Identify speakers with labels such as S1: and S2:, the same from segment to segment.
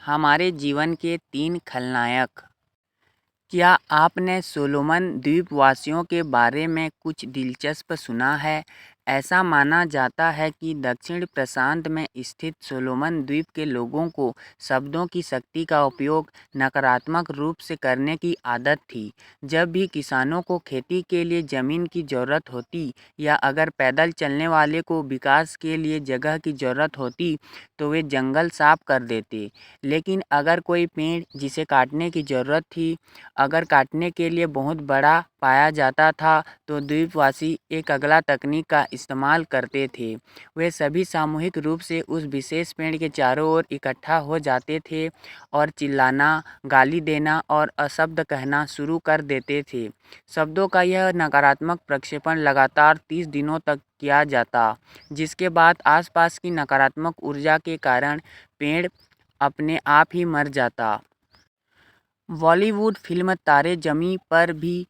S1: हमारे जीवन के 3 खलनायक। क्या आपने सोलोमन द्वीपवासियों के बारे में कुछ दिलचस्प सुना है? ऐसा माना जाता है कि दक्षिण प्रशांत में स्थित सोलोमन द्वीप के लोगों को शब्दों की शक्ति का उपयोग नकारात्मक रूप से करने की आदत थी। जब भी किसानों को खेती के लिए ज़मीन की ज़रूरत होती या अगर पैदल चलने वाले को विकास के लिए जगह की ज़रूरत होती, तो वे जंगल साफ कर देते। लेकिन अगर कोई पेड़ जिसे काटने की ज़रूरत थी, अगर काटने के लिए बहुत बड़ा पाया जाता था, तो द्वीपवासी एक अगला तकनीक का इस्तेमाल करते थे। वे सभी सामूहिक रूप से उस विशेष पेड़ के चारों ओर इकट्ठा हो जाते थे और चिल्लाना, गाली देना और अशब्द कहना शुरू कर देते थे। शब्दों का यह नकारात्मक प्रक्षेपण लगातार 30 दिनों तक किया जाता, जिसके बाद आसपास की नकारात्मक ऊर्जा के कारण पेड़ अपने आप ही मर जाता। बॉलीवुड फिल्म तारे ज़मीं पर भी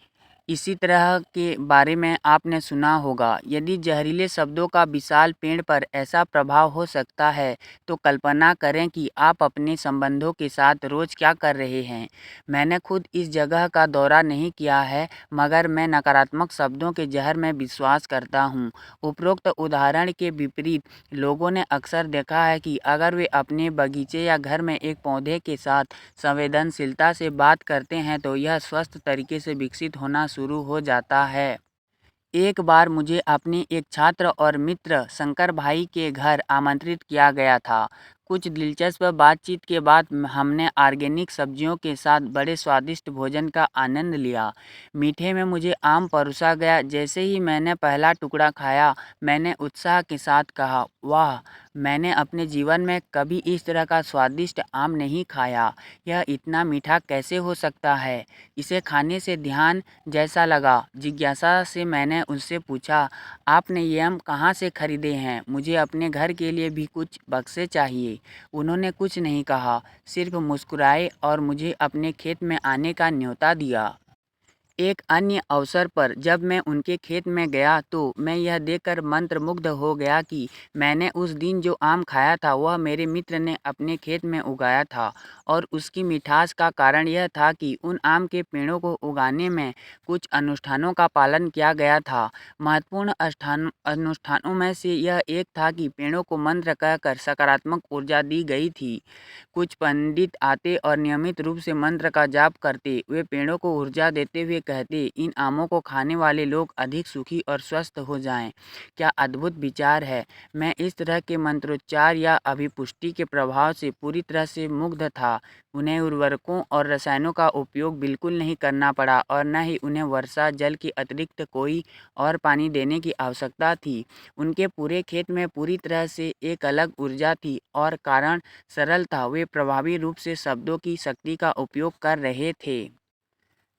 S1: इसी तरह के बारे में आपने सुना होगा। यदि जहरीले शब्दों का विशाल पेड़ पर ऐसा प्रभाव हो सकता है, तो कल्पना करें कि आप अपने संबंधों के साथ रोज़ क्या कर रहे हैं। मैंने खुद इस जगह का दौरा नहीं किया है, मगर मैं नकारात्मक शब्दों के जहर में विश्वास करता हूँ। उपरोक्त उदाहरण के विपरीत, लोगों ने अक्सर देखा है कि अगर वे अपने बगीचे या घर में एक पौधे के साथ संवेदनशीलता से बात करते हैं, तो यह स्वस्थ तरीके से विकसित होना शुरू हो जाता है। एक बार मुझे अपने एक छात्र और मित्र शंकर भाई के घर आमंत्रित किया गया था। कुछ दिलचस्प बातचीत के बाद हमने ऑर्गेनिक सब्जियों के साथ बड़े स्वादिष्ट भोजन का आनंद लिया। मीठे में मुझे आम परोसा गया। जैसे ही मैंने पहला टुकड़ा खाया, मैंने उत्साह के साथ कहा, वाह! मैंने अपने जीवन में कभी इस तरह का स्वादिष्ट आम नहीं खाया। यह इतना मीठा कैसे हो सकता है? इसे खाने से ध्यान जैसा लगा। जिज्ञासा से मैंने उनसे पूछा, आपने ये आम कहाँ से खरीदे हैं? मुझे अपने घर के लिए भी कुछ बक्से चाहिए। उन्होंने कुछ नहीं कहा, सिर्फ मुस्कुराए और मुझे अपने खेत में आने का न्योता दिया। एक अन्य अवसर पर जब मैं उनके खेत में गया, तो मैं यह देखकर मंत्रमुग्ध हो गया कि मैंने उस दिन जो आम खाया था, वह मेरे मित्र ने अपने खेत में उगाया था और उसकी मिठास का कारण यह था कि उन आम के पेड़ों को उगाने में कुछ अनुष्ठानों का पालन किया गया था। महत्वपूर्ण अनुष्ठानों में से यह एक था कि पेड़ों को मंत्र कहकर सकारात्मक ऊर्जा दी गई थी। कुछ पंडित आते और नियमित रूप से मंत्र का जाप करते। वे पेड़ों को ऊर्जा देते हुए कहते, इन आमों को खाने वाले लोग अधिक सुखी और स्वस्थ हो जाएं। क्या अद्भुत विचार है। मैं इस तरह के मंत्रोच्चार या अभिपुष्टि के प्रभाव से पूरी तरह से मुग्ध था। उन्हें उर्वरकों और रसायनों का उपयोग बिल्कुल नहीं करना पड़ा और न ही उन्हें वर्षा जल के अतिरिक्त कोई और पानी देने की आवश्यकता थी। उनके पूरे खेत में पूरी तरह से एक अलग ऊर्जा थी और कारण सरल था, वे प्रभावी रूप से शब्दों की शक्ति का उपयोग कर रहे थे।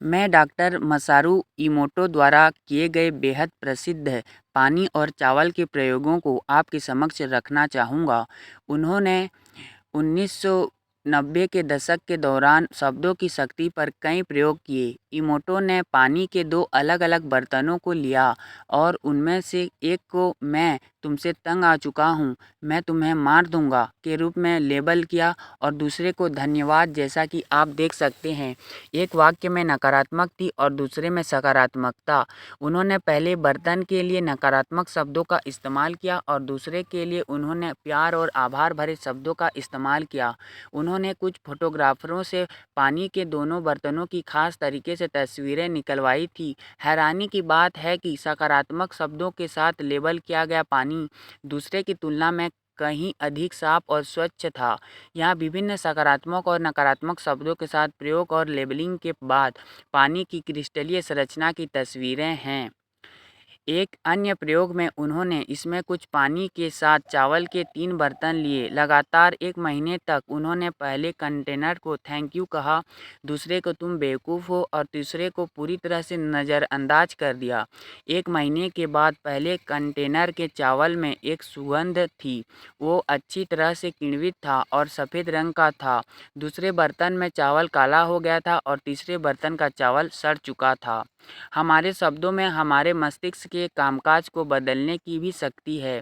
S1: मैं डॉक्टर मसारू इमोटो द्वारा किए गए बेहद प्रसिद्ध पानी और चावल के प्रयोगों को आपके समक्ष रखना चाहूँगा। उन्होंने 1990 के दशक के दौरान शब्दों की शक्ति पर कई प्रयोग किए। इमोटो ने पानी के दो अलग-अलग बर्तनों को लिया और उनमें से एक को "मैं तुमसे तंग आ चुका हूँ, मैं तुम्हें मार दूंगा" के रूप में लेबल किया और दूसरे को "धन्यवाद", जैसा कि आप देख सकते हैं। एक वाक्य में नकारात्मक थी और दूसरे में सकारात्मकता। उन्होंने पहले बर्तन के लिए नकारात्मक शब्दों का इस्तेमाल किया और दूसरे के लिए उन्होंने प्यार और आभार भरे शब्दों का इस्तेमाल किया। उन्होंने कुछ फोटोग्राफरों से पानी के दोनों बर्तनों की खास तरीके से तस्वीरें निकलवाई थी। हैरानी की बात है कि सकारात्मक शब्दों के साथ लेबल किया गया पानी दूसरे की तुलना में कहीं अधिक साफ और स्वच्छ था। यहाँ विभिन्न सकारात्मक और नकारात्मक शब्दों के साथ प्रयोग और लेबलिंग के बाद पानी की क्रिस्टलीय संरचना की तस्वीरें हैं। एक अन्य प्रयोग में उन्होंने इसमें कुछ पानी के साथ चावल के 3 बर्तन लिए। लगातार 1 महीने तक उन्होंने पहले कंटेनर को थैंक यू कहा, दूसरे को तुम बेवकूफ़ हो और तीसरे को पूरी तरह से नज़रअंदाज कर दिया। 1 महीने के बाद पहले कंटेनर के चावल में एक सुगंध थी। वो अच्छी तरह से किण्वित था और सफ़ेद रंग का था। दूसरे बर्तन में चावल काला हो गया था और तीसरे बर्तन का चावल सड़ चुका था। हमारे शब्दों में हमारे मस्तिष्क के कामकाज को बदलने की भी शक्ति है।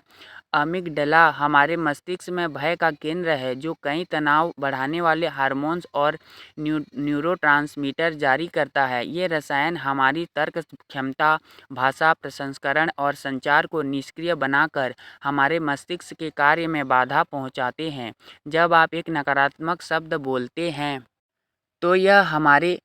S1: अमिगडला हमारे मस्तिष्क में भय का केंद्र है, जो कई तनाव बढ़ाने वाले हार्मोन्स और न्यूरोट्रांसमीटर जारी करता है। ये रसायन हमारी तर्क क्षमता, भाषा प्रसंस्करण और संचार को निष्क्रिय बनाकर हमारे मस्तिष्क के कार्य में बाधा पहुंचाते हैं। जब आप एक नकारात्मक शब्द बोलते हैं, तो यह हमारे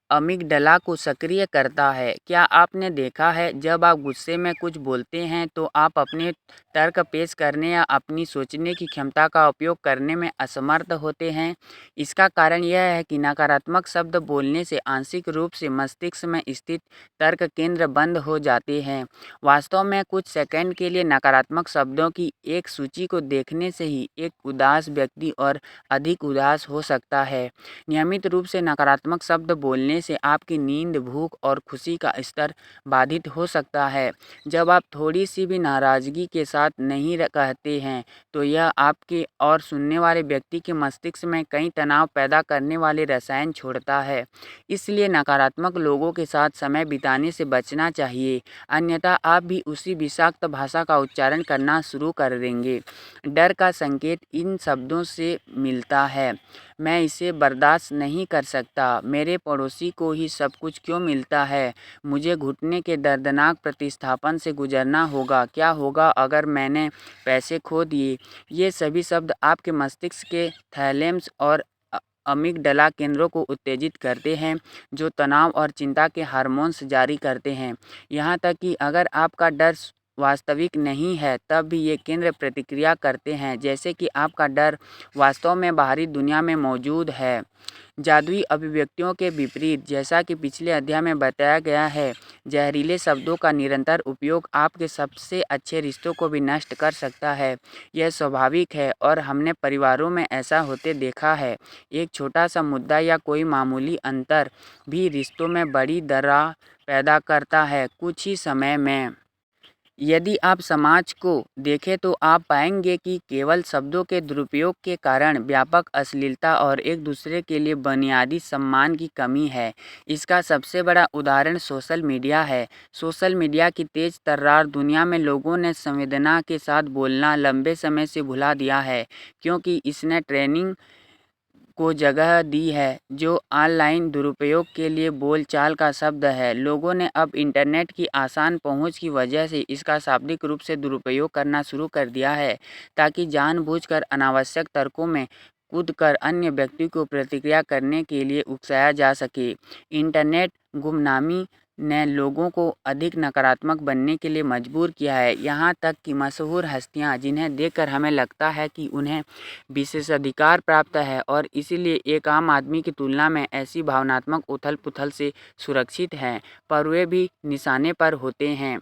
S1: अमिगडला को सक्रिय करता है। क्या आपने देखा है, जब आप गुस्से में कुछ बोलते हैं तो आप अपने तर्क पेश करने या अपनी सोचने की क्षमता का उपयोग करने में असमर्थ होते हैं? इसका कारण यह है कि नकारात्मक शब्द बोलने से आंशिक रूप से मस्तिष्क में स्थित तर्क केंद्र बंद हो जाते हैं। वास्तव में कुछ सेकंड के लिए नकारात्मक शब्दों की एक सूची को देखने से ही एक उदास व्यक्ति और अधिक उदास हो सकता है। नियमित रूप से नकारात्मक शब्द बोलने से आपकी नींद, भूख और खुशी का स्तर बाधित हो सकता है। जब आप थोड़ी सी भी नाराज़गी के साथ नहीं कहते हैं, तो यह आपके और सुनने वाले व्यक्ति के मस्तिष्क में कई तनाव पैदा करने वाले रसायन छोड़ता है। इसलिए नकारात्मक लोगों के साथ समय बिताने से बचना चाहिए, अन्यथा आप भी उसी विषाक्त भाषा का उच्चारण करना शुरू कर देंगे। डर का संकेत इन शब्दों से मिलता है। मैं इसे बर्दाश्त नहीं कर सकता। मेरे पड़ोसी को ही सब कुछ क्यों मिलता है? मुझे घुटने के दर्दनाक प्रतिस्थापन से गुजरना होगा। क्या होगा अगर मैंने पैसे खो दिए? ये सभी शब्द आपके मस्तिष्क के थैलेमस और अमिगडला केंद्रों को उत्तेजित करते हैं, जो तनाव और चिंता के हार्मोन्स जारी करते हैं। यहाँ तक कि अगर आपका डर वास्तविक नहीं है, तब भी ये केंद्र प्रतिक्रिया करते हैं जैसे कि आपका डर वास्तव में बाहरी दुनिया में मौजूद है। जादुई अभिव्यक्तियों के विपरीत, जैसा कि पिछले अध्याय में बताया गया है, जहरीले शब्दों का निरंतर उपयोग आपके सबसे अच्छे रिश्तों को भी नष्ट कर सकता है। यह स्वाभाविक है और हमने परिवारों में ऐसा होते देखा है। एक छोटा सा मुद्दा या कोई मामूली अंतर भी रिश्तों में बड़ी दरार पैदा करता है। कुछ ही समय में यदि आप समाज को देखें तो आप पाएंगे कि केवल शब्दों के दुरुपयोग के कारण व्यापक अश्लीलता और एक दूसरे के लिए बुनियादी सम्मान की कमी है। इसका सबसे बड़ा उदाहरण सोशल मीडिया है। सोशल मीडिया की तेज तर्रार दुनिया में लोगों ने संवेदना के साथ बोलना लंबे समय से भुला दिया है, क्योंकि इसने ट्रेनिंग को जगह दी है, जो ऑनलाइन दुरुपयोग के लिए बोलचाल का शब्द है। लोगों ने अब इंटरनेट की आसान पहुंच की वजह से इसका शाब्दिक रूप से दुरुपयोग करना शुरू कर दिया है, ताकि जानबूझकर अनावश्यक तर्कों में कूदकर अन्य व्यक्ति को प्रतिक्रिया करने के लिए उकसाया जा सके। इंटरनेट गुमनामी ने लोगों को अधिक नकारात्मक बनने के लिए मजबूर किया है, यहाँ तक कि मशहूर हस्तियाँ, जिन्हें देखकर हमें लगता है कि उन्हें विशेषाधिकार प्राप्त है और इसीलिए एक आम आदमी की तुलना में ऐसी भावनात्मक उथल-पुथल से सुरक्षित हैं, पर वे भी निशाने पर होते हैं।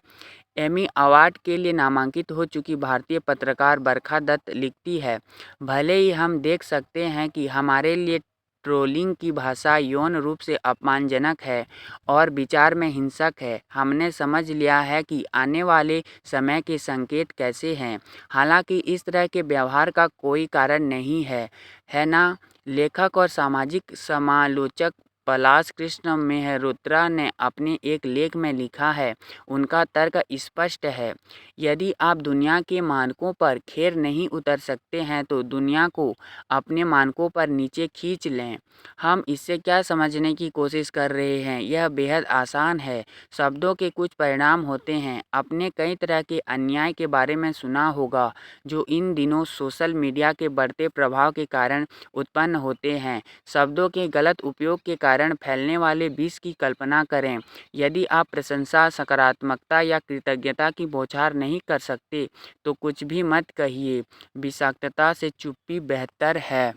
S1: एमी अवार्ड के लिए नामांकित हो चुकी भारतीय पत्रकार बरखा दत्त लिखती है, भले ही हम देख सकते हैं कि हमारे लिए ट्रोलिंग की भाषा यौन रूप से अपमानजनक है और विचार में हिंसक है, हमने समझ लिया है कि आने वाले समय के संकेत कैसे हैं। हालांकि इस तरह के व्यवहार का कोई कारण नहीं है, है ना? लेखक और सामाजिक समालोचक पलाश कृष्ण मेहरोत्रा ने अपने एक लेख में लिखा है, उनका तर्क स्पष्ट है, यदि आप दुनिया के मानकों पर खैर नहीं उतर सकते हैं तो दुनिया को अपने मानकों पर नीचे खींच लें। हम इससे क्या समझने की कोशिश कर रहे हैं? यह बेहद आसान है। शब्दों के कुछ परिणाम होते हैं। आपने कई तरह के अन्याय के बारे में सुना होगा, जो इन दिनों सोशल मीडिया के बढ़ते प्रभाव के कारण उत्पन्न होते हैं। शब्दों के गलत उपयोग के कारण फैलने वाले विष की कल्पना करें। यदि आप प्रशंसा, सकारात्मकता या कृतज्ञता की बौछार नहीं कर सकते, तो कुछ भी मत कहिए। विषाक्तता से चुप्पी बेहतर है।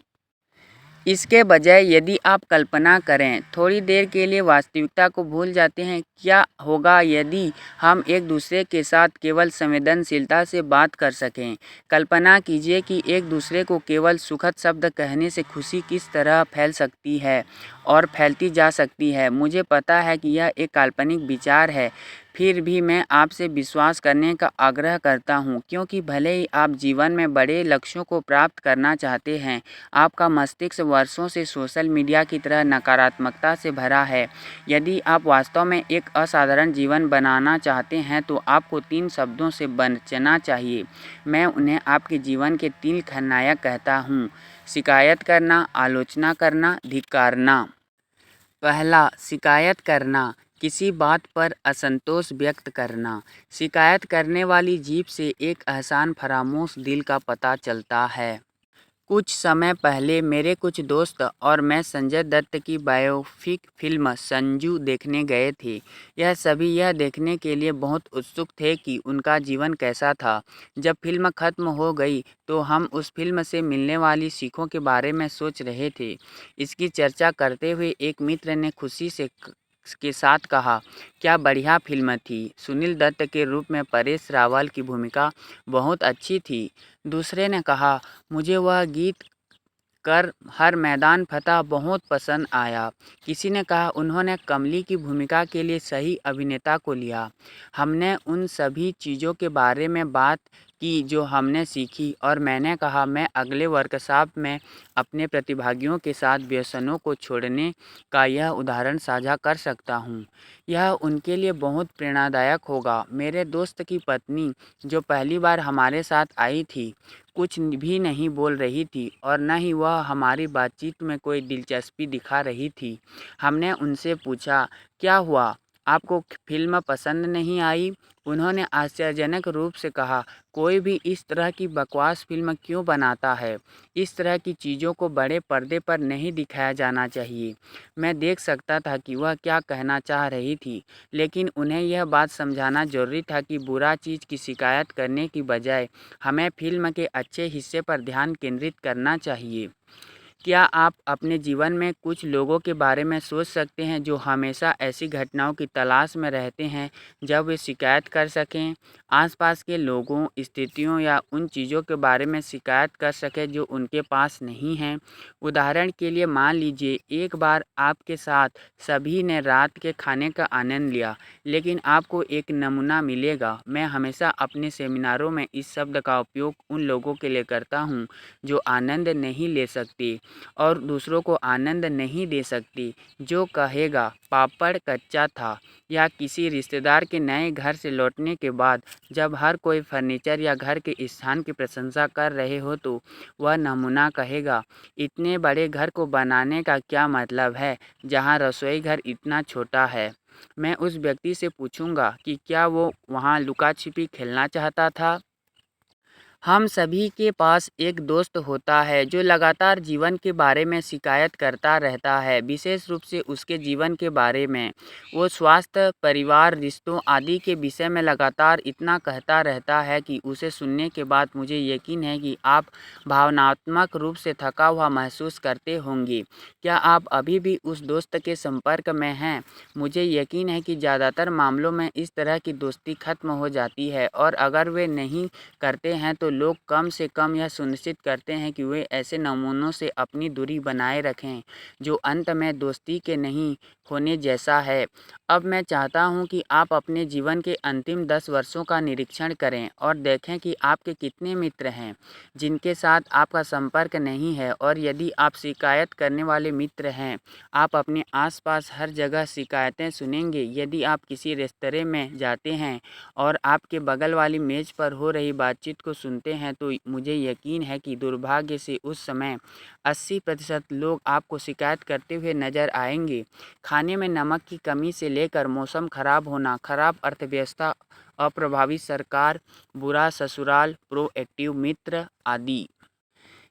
S1: इसके बजाय यदि आप कल्पना करें, थोड़ी देर के लिए वास्तविकता को भूल जाते हैं, क्या होगा यदि हम एक दूसरे के साथ केवल संवेदनशीलता से बात कर सकें? कल्पना कीजिए कि एक दूसरे को केवल सुखद शब्द कहने से खुशी किस तरह फैल सकती है और फैलती जा सकती है। मुझे पता है कि यह एक काल्पनिक विचार है, फिर भी मैं आपसे विश्वास करने का आग्रह करता हूँ, क्योंकि भले ही आप जीवन में बड़े लक्ष्यों को प्राप्त करना चाहते हैं, आपका मस्तिष्क वर्षों से सोशल मीडिया की तरह नकारात्मकता से भरा है। यदि आप वास्तव में एक असाधारण जीवन बनाना चाहते हैं तो आपको 3 शब्दों से बचना चाहिए। मैं उन्हें आपके जीवन के 3 खलनायक कहता हूँ: शिकायत करना, आलोचना करना, धिक्कारना। पहला, शिकायत करना। किसी बात पर असंतोष व्यक्त करना। शिकायत करने वाली जीभ से एक एहसान फरामोश दिल का पता चलता है। कुछ समय पहले मेरे कुछ दोस्त और मैं संजय दत्त की बायोपिक फिल्म संजू देखने गए थे। यह सभी यह देखने के लिए बहुत उत्सुक थे कि उनका जीवन कैसा था। जब फिल्म खत्म हो गई तो हम उस फिल्म से मिलने वाली सीखों के बारे में सोच रहे थे। इसकी चर्चा करते हुए एक मित्र ने खुशी से के साथ कहा, क्या बढ़िया फिल्म थी। सुनील दत्त के रूप में परेश रावल की भूमिका बहुत अच्छी थी। दूसरे ने कहा, मुझे वह गीत कर हर मैदान फ़तेह बहुत पसंद आया। किसी ने कहा, उन्होंने कमली की भूमिका के लिए सही अभिनेता को लिया। हमने उन सभी चीज़ों के बारे में बात की जो हमने सीखी और मैंने कहा, मैं अगले वर्कशॉप में अपने प्रतिभागियों के साथ व्यसनों को छोड़ने का यह उदाहरण साझा कर सकता हूँ। यह उनके लिए बहुत प्रेरणादायक होगा। मेरे दोस्त की पत्नी, जो पहली बार हमारे साथ आई थी, कुछ भी नहीं बोल रही थी और न ही वह हमारी बातचीत में कोई दिलचस्पी दिखा रही थी। हमने उनसे पूछा, क्या हुआ, आपको फिल्म पसंद नहीं आई? उन्होंने आश्चर्यजनक रूप से कहा, कोई भी इस तरह की बकवास फिल्म क्यों बनाता है? इस तरह की चीज़ों को बड़े पर्दे पर नहीं दिखाया जाना चाहिए। मैं देख सकता था कि वह क्या कहना चाह रही थी, लेकिन उन्हें यह बात समझाना ज़रूरी था कि बुरा चीज़ की शिकायत करने की बजाय हमें फिल्म के अच्छे हिस्से पर ध्यान केंद्रित करना चाहिए। क्या आप अपने जीवन में कुछ लोगों के बारे में सोच सकते हैं जो हमेशा ऐसी घटनाओं की तलाश में रहते हैं जब वे शिकायत कर सकें? आसपास के लोगों, स्थितियों या उन चीज़ों के बारे में शिकायत कर सकें जो उनके पास नहीं हैं। उदाहरण के लिए मान लीजिए, एक बार आपके साथ सभी ने रात के खाने का आनंद लिया, लेकिन आपको एक नमूना मिलेगा। मैं हमेशा अपने सेमिनारों में इस शब्द का उपयोग उन लोगों के लिए करता हूँ जो आनंद नहीं ले सकते और दूसरों को आनंद नहीं दे सकती। जो कहेगा, पापड़ कच्चा था, या किसी रिश्तेदार के नए घर से लौटने के बाद जब हर कोई फर्नीचर या घर के स्थान की प्रशंसा कर रहे हो तो वह नमूना कहेगा, इतने बड़े घर को बनाने का क्या मतलब है जहाँ रसोई घर इतना छोटा है। मैं उस व्यक्ति से पूछूंगा कि क्या वो वहाँ लुका छिपी खेलना चाहता था। हम सभी के पास एक दोस्त होता है जो लगातार जीवन के बारे में शिकायत करता रहता है, विशेष रूप से उसके जीवन के बारे में। वो स्वास्थ्य, परिवार, रिश्तों आदि के विषय में लगातार इतना कहता रहता है कि उसे सुनने के बाद मुझे यकीन है कि आप भावनात्मक रूप से थका हुआ महसूस करते होंगे। क्या आप अभी भी उस दोस्त के संपर्क में हैं? मुझे यकीन है कि ज़्यादातर मामलों में इस तरह की दोस्ती खत्म हो जाती है, और अगर वे नहीं करते हैं तो लोग कम से कम यह सुनिश्चित करते हैं कि वे ऐसे नमूनों से अपनी दूरी बनाए रखें जो अंत में दोस्ती के नहीं होने जैसा है। अब मैं चाहता हूं कि आप अपने जीवन के अंतिम 10 वर्षों का निरीक्षण करें और देखें कि आपके कितने मित्र हैं जिनके साथ आपका संपर्क नहीं है, और यदि आप शिकायत करने वाले मित्र हैं, आप अपने आसपास हर जगह शिकायतें सुनेंगे। यदि आप किसी रेस्तरां में जाते हैं और आपके बगल वाली मेज़ पर हो रही बातचीत को सुनते हैं तो मुझे यकीन है कि दुर्भाग्य से उस समय 80% लोग आपको शिकायत करते हुए नज़र आएंगे। खाने में नमक की कमी से लेकर मौसम खराब होना, खराब अर्थव्यवस्था, अप्रभावी सरकार, बुरा ससुराल, प्रोएक्टिव मित्र आदि।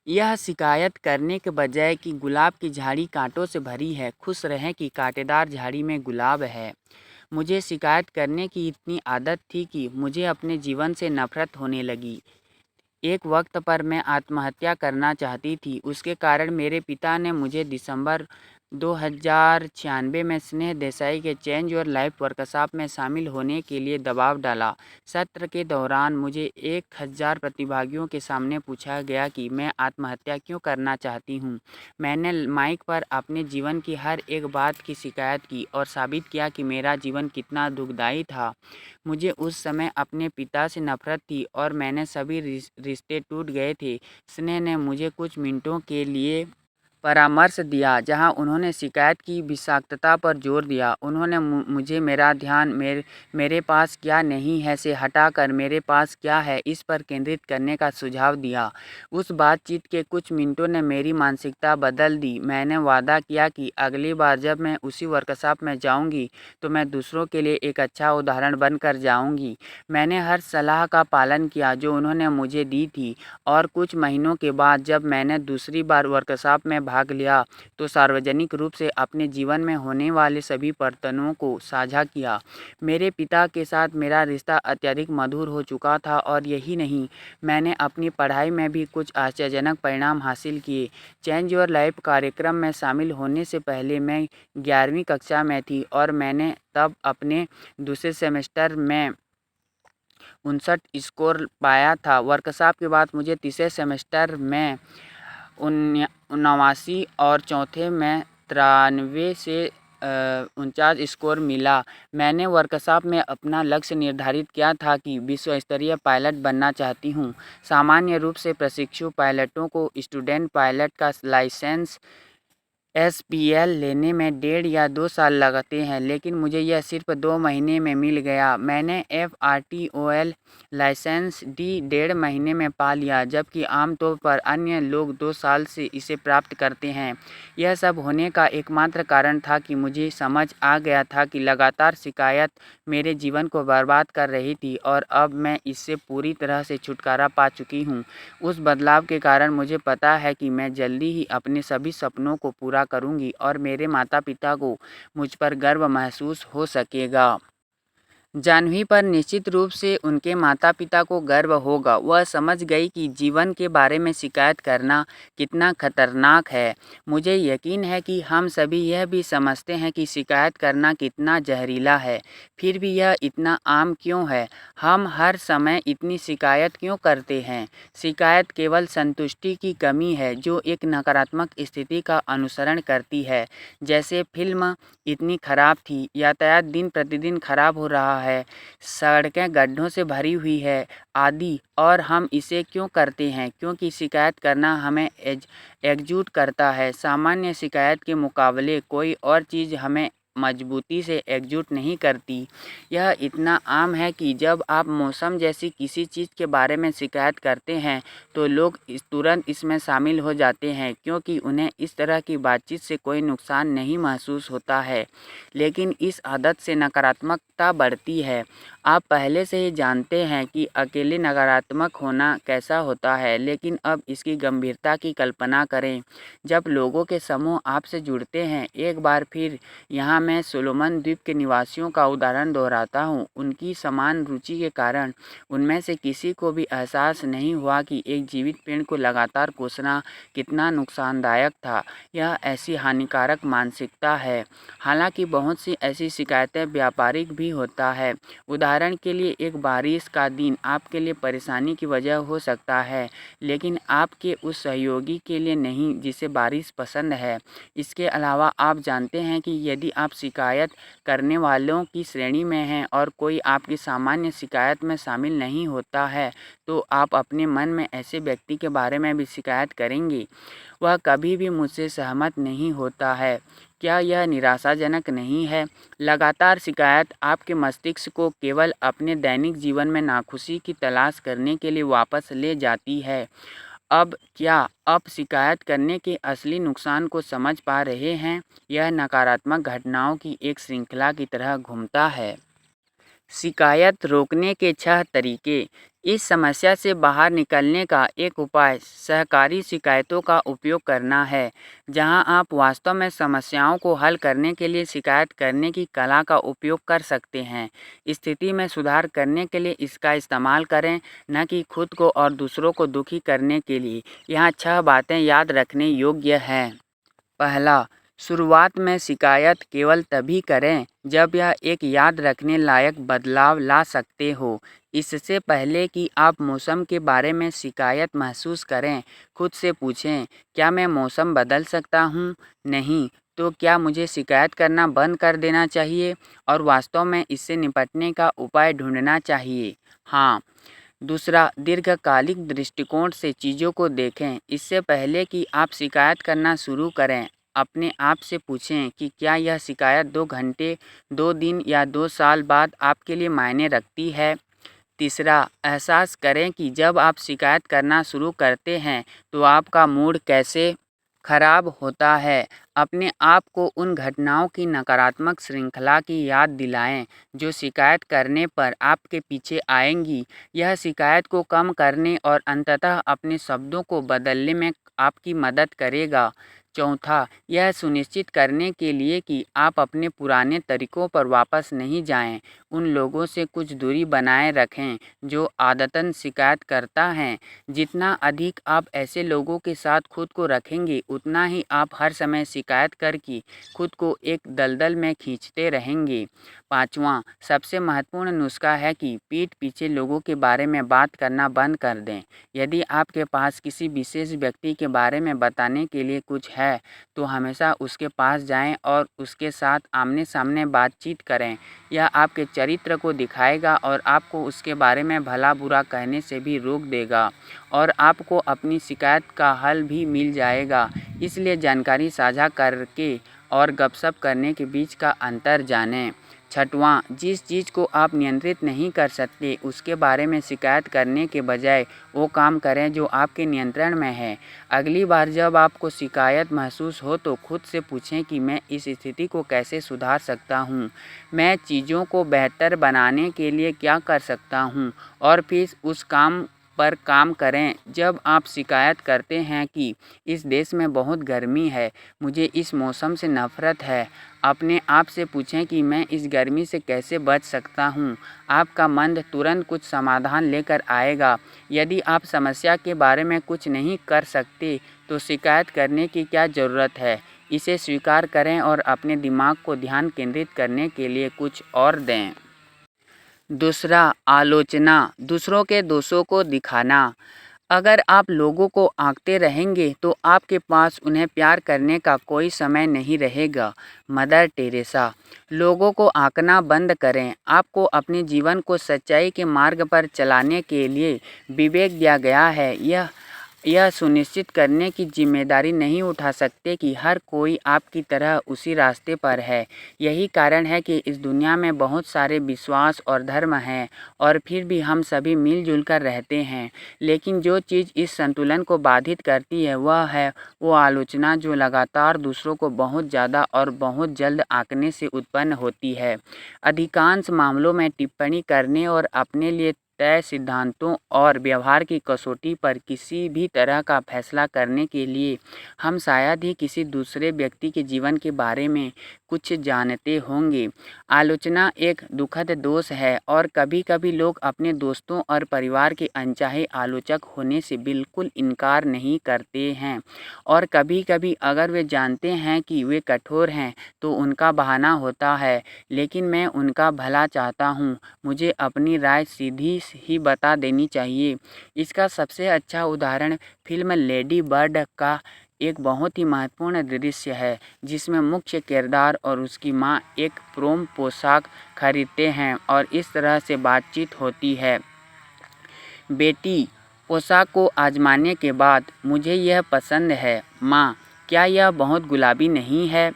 S1: यह शिकायत करने के बजाय कि गुलाब की झाड़ी कांटों से भरी है, खुश रहें कि कांटेदार झाड़ी में गुलाब है। मुझे शिकायत करने की इतनी आदत थी कि मुझे अपने जीवन से नफरत होने लगी। एक वक्त पर मैं आत्महत्या करना चाहती थी। उसके कारण मेरे पिता ने मुझे दिसंबर 2096 में स्नेह देसाई के चेंज योर लाइफ वर्कशॉप में शामिल होने के लिए दबाव डाला। सत्र के दौरान मुझे 1000 प्रतिभागियों के सामने पूछा गया कि मैं आत्महत्या क्यों करना चाहती हूँ। मैंने माइक पर अपने जीवन की हर एक बात की शिकायत की और साबित किया कि मेरा जीवन कितना दुखदाई था। मुझे उस समय अपने पिता से नफरत थी और मैंने सभी रिश्ते टूट गए थे। स्नेह ने मुझे कुछ मिनटों के लिए परामर्श दिया जहां उन्होंने शिकायत की विषाक्तता पर जोर दिया। उन्होंने मुझे मेरा ध्यान मेरे पास क्या नहीं है से हटाकर मेरे पास क्या है इस पर केंद्रित करने का सुझाव दिया। उस बातचीत के कुछ मिनटों ने मेरी मानसिकता बदल दी। मैंने वादा किया कि अगली बार जब मैं उसी वर्कशॉप में जाऊंगी तो मैं दूसरों के लिए एक अच्छा उदाहरण बनकर जाऊंगी। मैंने हर सलाह का पालन किया जो उन्होंने मुझे दी थी और कुछ महीनों के बाद जब मैंने दूसरी बार वर्कशॉप में भाग लिया तो सार्वजनिक रूप से अपने जीवन में होने वाले सभी परिवर्तनों को साझा किया। मेरे पिता के साथ मेरा रिश्ता अत्यधिक मधुर हो चुका था और यही नहीं, मैंने अपनी पढ़ाई में भी कुछ आश्चर्यजनक परिणाम हासिल किए। चेंज योर लाइफ कार्यक्रम में शामिल होने से पहले मैं 11वीं कक्षा में थी और मैंने तब अपने दूसरे सेमेस्टर में 59 स्कोर पाया था। वर्कशॉप के बाद मुझे तीसरे सेमेस्टर में 89 और चौथे में 93 से 49 स्कोर मिला। मैंने वर्कशॉप में अपना लक्ष्य निर्धारित किया था कि विश्व स्तरीय पायलट बनना चाहती हूँ। सामान्य रूप से प्रशिक्षु पायलटों को स्टूडेंट पायलट का लाइसेंस SPL लेने में 1.5 या 2 साल लगते हैं, लेकिन मुझे यह सिर्फ 2 महीने में मिल गया। मैंने FRTOL लाइसेंस D 1.5 महीने में पा लिया, जबकि आमतौर पर अन्य लोग 2 साल से इसे प्राप्त करते हैं। यह सब होने का एकमात्र कारण था कि मुझे समझ आ गया था कि लगातार शिकायत मेरे जीवन को बर्बाद कर रही थी और अब मैं इससे पूरी तरह से छुटकारा पा चुकी हूँ। उस बदलाव के कारण मुझे पता है कि मैं जल्दी ही अपने सभी सपनों को पूरा करूंगी और मेरे माता-पिता को मुझ पर गर्व महसूस हो सकेगा। जाह्नवी पर निश्चित रूप से उनके माता-पिता को गर्व होगा। वह समझ गई कि जीवन के बारे में शिकायत करना कितना खतरनाक है। मुझे यकीन है कि हम सभी यह भी समझते हैं कि शिकायत करना कितना जहरीला है। फिर भी यह इतना आम क्यों है? हम हर समय इतनी शिकायत क्यों करते हैं? शिकायत केवल संतुष्टि की कमी है जो एक नकारात्मक स्थिति का अनुसरण करती है। जैसे फिल्म इतनी खराब थी, यातायात दिन प्रतिदिन खराब हो रहा है, सड़कें गड्ढों से भरी हुई है आदि। और हम इसे क्यों करते हैं? क्योंकि शिकायत करना हमें एकजुट करता है। सामान्य शिकायत के मुकाबले कोई और चीज़ हमें मजबूती से एकजुट नहीं करती। यह इतना आम है कि जब आप मौसम जैसी किसी चीज़ के बारे में शिकायत करते हैं तो लोग तुरंत इसमें शामिल हो जाते हैं क्योंकि उन्हें इस तरह की बातचीत से कोई नुकसान नहीं महसूस होता है। लेकिन इस आदत से नकारात्मकता बढ़ती है। आप पहले से ही जानते हैं कि अकेले नकारात्मक होना कैसा होता है, लेकिन अब इसकी गंभीरता की कल्पना करें। जब लोगों के समूह आपसे जुड़ते हैं, एक बार फिर यहाँ मैं सोलोमन द्वीप के निवासियों का उदाहरण दोहराता हूँ। उनकी समान रुचि के कारण उनमें से किसी को भी एहसास नहीं हुआ कि एक जीवित पेड़ को लगातार कोसना कितना नुकसानदायक था। यह ऐसी हानिकारक मानसिकता है। हालांकि बहुत सी ऐसी शिकायतें व्यापारिक भी होता है। उदाहरण के लिए, एक बारिश का दिन आपके लिए परेशानी की वजह हो सकता है, लेकिन आपके उस सहयोगी के लिए नहीं जिसे बारिश पसंद है। इसके अलावा आप जानते हैं कि यदि आप शिकायत करने वालों की श्रेणी में हैं और कोई आपकी सामान्य शिकायत में शामिल नहीं होता है, तो आप अपने मन में ऐसे व्यक्ति के बारे में भी शिकायत करेंगे। वह कभी भी मुझसे सहमत नहीं होता है। क्या यह निराशाजनक नहीं है? लगातार शिकायत आपके मस्तिष्क को केवल अपने दैनिक जीवन में नाखुशी की तलाश करने के लिए वापस ले जाती है। अब क्या आप शिकायत करने के असली नुकसान को समझ पा रहे हैं? यह नकारात्मक घटनाओं की एक श्रृंखला की तरह घूमता है। शिकायत रोकने के 6 तरीके। इस समस्या से बाहर निकलने का एक उपाय सहकारी शिकायतों का उपयोग करना है, जहां आप वास्तव में समस्याओं को हल करने के लिए शिकायत करने की कला का उपयोग कर सकते हैं। स्थिति में सुधार करने के लिए इसका इस्तेमाल करें, न कि खुद को और दूसरों को दुखी करने के लिए। यहाँ 6 बातें याद रखने योग्य हैं। पहला, शुरुआत में शिकायत केवल तभी करें जब यह एक याद रखने लायक बदलाव ला सकते हो। इससे पहले कि आप मौसम के बारे में शिकायत महसूस करें, खुद से पूछें, क्या मैं मौसम बदल सकता हूँ? नहीं, तो क्या मुझे शिकायत करना बंद कर देना चाहिए और वास्तव में इससे निपटने का उपाय ढूंढना चाहिए? हाँ। दूसरा, दीर्घकालिक दृष्टिकोण से चीज़ों को देखें। इससे पहले कि आप शिकायत करना शुरू करें, अपने आप से पूछें कि क्या यह शिकायत 2 घंटे, 2 दिन या 2 साल बाद आपके लिए मायने रखती है। तीसरा, एहसास करें कि जब आप शिकायत करना शुरू करते हैं तो आपका मूड कैसे खराब होता है। अपने आप को उन घटनाओं की नकारात्मक श्रृंखला की याद दिलाएं जो शिकायत करने पर आपके पीछे आएंगी। यह शिकायत को कम करने और अंततः अपने शब्दों को बदलने में आपकी मदद करेगा। चौथा, यह सुनिश्चित करने के लिए कि आप अपने पुराने तरीकों पर वापस नहीं जाएं, उन लोगों से कुछ दूरी बनाए रखें जो आदतन शिकायत करता हैं। जितना अधिक आप ऐसे लोगों के साथ खुद को रखेंगे, उतना ही आप हर समय शिकायत करके खुद को एक दलदल में खींचते रहेंगे। पाँचवां, सबसे महत्वपूर्ण नुस्खा है कि पीठ पीछे लोगों के बारे में बात करना बंद कर दें। यदि आपके पास किसी विशेष व्यक्ति के बारे में बताने के लिए कुछ है, तो हमेशा उसके पास जाएं और उसके साथ आमने-सामने बातचीत करें। यह आपके चरित्र को दिखाएगा और आपको उसके बारे में भला-बुरा कहने से भी रोक देगा और आपको अपनी शिकायत का हल भी मिल जाएगा। इसलिए जानकारी साझा करके और गपशप करने के बीच का अंतर जानें। छठवां, जिस चीज़ को आप नियंत्रित नहीं कर सकते, उसके बारे में शिकायत करने के बजाय वो काम करें जो आपके नियंत्रण में है। अगली बार जब आपको शिकायत महसूस हो तो खुद से पूछें कि मैं इस स्थिति को कैसे सुधार सकता हूँ, मैं चीज़ों को बेहतर बनाने के लिए क्या कर सकता हूँ, और फिर उस काम पर काम करें। जब आप शिकायत करते हैं कि इस देश में बहुत गर्मी है, मुझे इस मौसम से नफ़रत है, अपने आप से पूछें कि मैं इस गर्मी से कैसे बच सकता हूँ। आपका मन तुरंत कुछ समाधान लेकर आएगा। यदि आप समस्या के बारे में कुछ नहीं कर सकते, तो शिकायत करने की क्या ज़रूरत है? इसे स्वीकार करें और अपने दिमाग को ध्यान केंद्रित करने के लिए कुछ और दें। दूसरा, आलोचना, दूसरों के दोषों को दिखाना। अगर आप लोगों को आंकते रहेंगे तो आपके पास उन्हें प्यार करने का कोई समय नहीं रहेगा। Mother Teresa. लोगों को आंकना बंद करें। आपको अपने जीवन को सच्चाई के मार्ग पर चलाने के लिए विवेक दिया गया है। यह सुनिश्चित करने की जिम्मेदारी नहीं उठा सकते कि हर कोई आपकी तरह उसी रास्ते पर है। यही कारण है कि इस दुनिया में बहुत सारे विश्वास और धर्म हैं और फिर भी हम सभी मिलजुल कर रहते हैं। लेकिन जो चीज़ इस संतुलन को बाधित करती है वह है वो आलोचना जो लगातार दूसरों को बहुत ज़्यादा और बहुत जल्द आंकने से उत्पन्न होती है। अधिकांश मामलों में टिप्पणी करने और अपने लिए तय सिद्धांतों और व्यवहार की कसौटी पर किसी भी तरह का फैसला करने के लिए हम शायद ही किसी दूसरे व्यक्ति के जीवन के बारे में कुछ जानते होंगे। आलोचना एक दुखद दोष है और कभी-कभी लोग अपने दोस्तों और परिवार के अनचाहे आलोचक होने से बिल्कुल इनकार नहीं करते हैं, और कभी-कभी अगर वे जानते हैं कि वे कठोर हैं तो उनका बहाना होता है, लेकिन मैं उनका भला चाहता हूँ, मुझे अपनी राय सीधी ही बता देनी चाहिए। इसका सबसे अच्छा उदाहरण फिल्म लेडी बर्ड का एक बहुत ही महत्वपूर्ण दृश्य है, जिसमें मुख्य किरदार और उसकी माँ एक प्रोम पोशाक खरीदते हैं और इस तरह से बातचीत होती है। बेटी, पोशाक को आजमाने के बाद, मुझे यह पसंद है। माँ, क्या यह बहुत गुलाबी नहीं है?